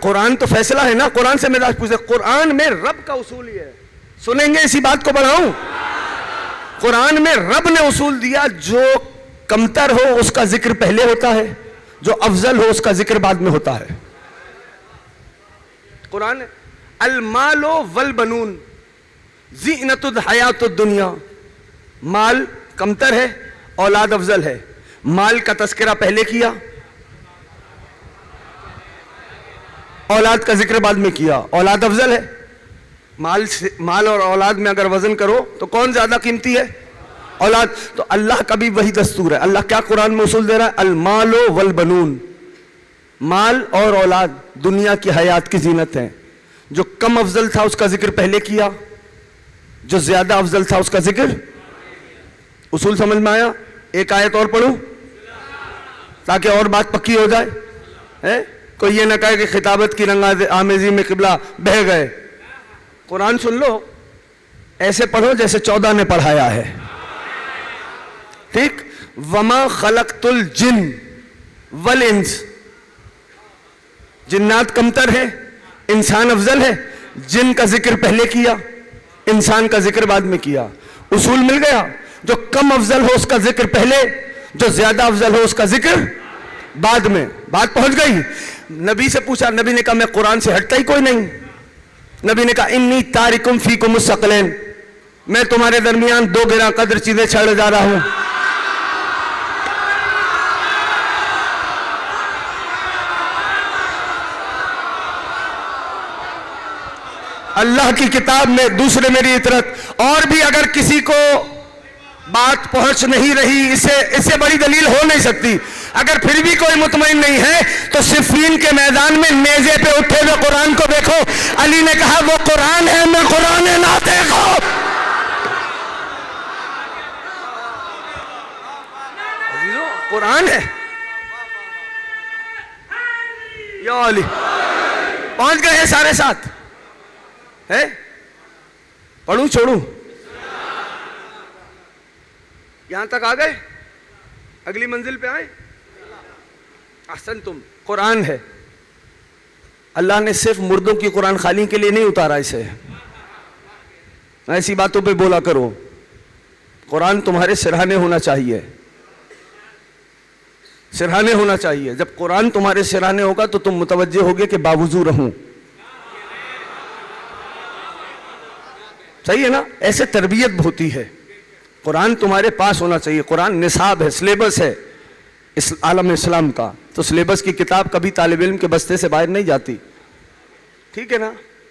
قرآن تو فیصلہ ہے نا. قرآن سے مزاج پوچھتے, قرآن میں رب کا اصول یہ ہے, سنیں گے اسی بات کو بڑھاؤں. قرآن میں رب نے اصول دیا, جو کمتر ہو اس کا ذکر پہلے ہوتا ہے, جو افضل ہو اس کا ذکر بعد میں ہوتا ہے. قرآن المال والبنون زینت الحیات الدنیا, مال کمتر ہے, اولاد افضل ہے. مال کا تذکرہ پہلے کیا, اولاد کا ذکر بعد میں کیا. اولاد افضل ہے. مال اور اولاد میں اگر وزن کرو تو کون زیادہ قیمتی ہے؟ اولاد. تو اللہ کا بھی وہی دستور ہے. اللہ کیا قرآن میں اصول دے رہا ہے؟ المال والبنون, مال اور اولاد دنیا کی حیات کی زینت ہیں. جو کم افضل تھا اس کا ذکر پہلے کیا, جو زیادہ افضل تھا اس کا ذکر. اصول سمجھ میں آیا؟ ایک آیت اور پڑھوں تاکہ اور بات پکی ہو جائے. کوئی یہ نہ کہے کہ خطابت کی رنگ آمیزی میں قبلہ بہہ گئے. قرآن سن لو, ایسے پڑھو جیسے 14 نے پڑھایا ہے. ٹھیک. وما خلقت الجن والانس, جنات کمتر ہے, انسان افضل ہے. جن کا ذکر پہلے کیا, انسان کا ذکر بعد میں کیا. اصول مل گیا. جو کم افضل ہو اس کا ذکر پہلے, جو زیادہ افضل ہو اس کا ذکر بعد میں. بات پہنچ گئی. نبی سے پوچھا, نبی نے کہا میں قرآن سے ہٹتا ہی کوئی نہیں. نبی نے کہا انی تارکم فیکم الثقلین, میں تمہارے درمیان 2 گراں قدر چیزیں چھڑ جا رہا ہوں. اللہ کی کتاب میں, دوسرے میری اطرت. اور بھی اگر کسی کو بات پہنچ نہیں رہی, اس سے بڑی دلیل ہو نہیں سکتی. اگر پھر بھی کوئی مطمئن نہیں ہے تو صفین کے میدان میں نیزے پہ اٹھے ہوئے قرآن کو دیکھو. علی نے کہا وہ قرآن ہے, میں قرآن نہ دیکھو. قرآن ہے یا علی. پہنچ گئے ہیں سارے ساتھ ہے. پڑھوں چھوڑوں؟ یہاں تک آ گئے, اگلی منزل پہ آئے. احسنتم. قرآن ہے. اللہ نے صرف مردوں کی قرآن خالی کے لیے نہیں اتارا اسے. ایسی باتوں پہ بولا کرو. قرآن تمہارے سرہانے ہونا چاہیے, سرہانے ہونا چاہیے. جب قرآن تمہارے سرہانے ہوگا تو تم متوجہ ہوگے کہ باوضو رہوں. صحیح ہے نا؟ ایسے تربیت ہوتی ہے. قرآن تمہارے پاس ہونا چاہیے. قرآن نصاب ہے, سلیبس ہے عالم اسلام کا. تو سلیبس کی کتاب کبھی طالب علم کے بستے سے باہر نہیں جاتی. ٹھیک ہے نا؟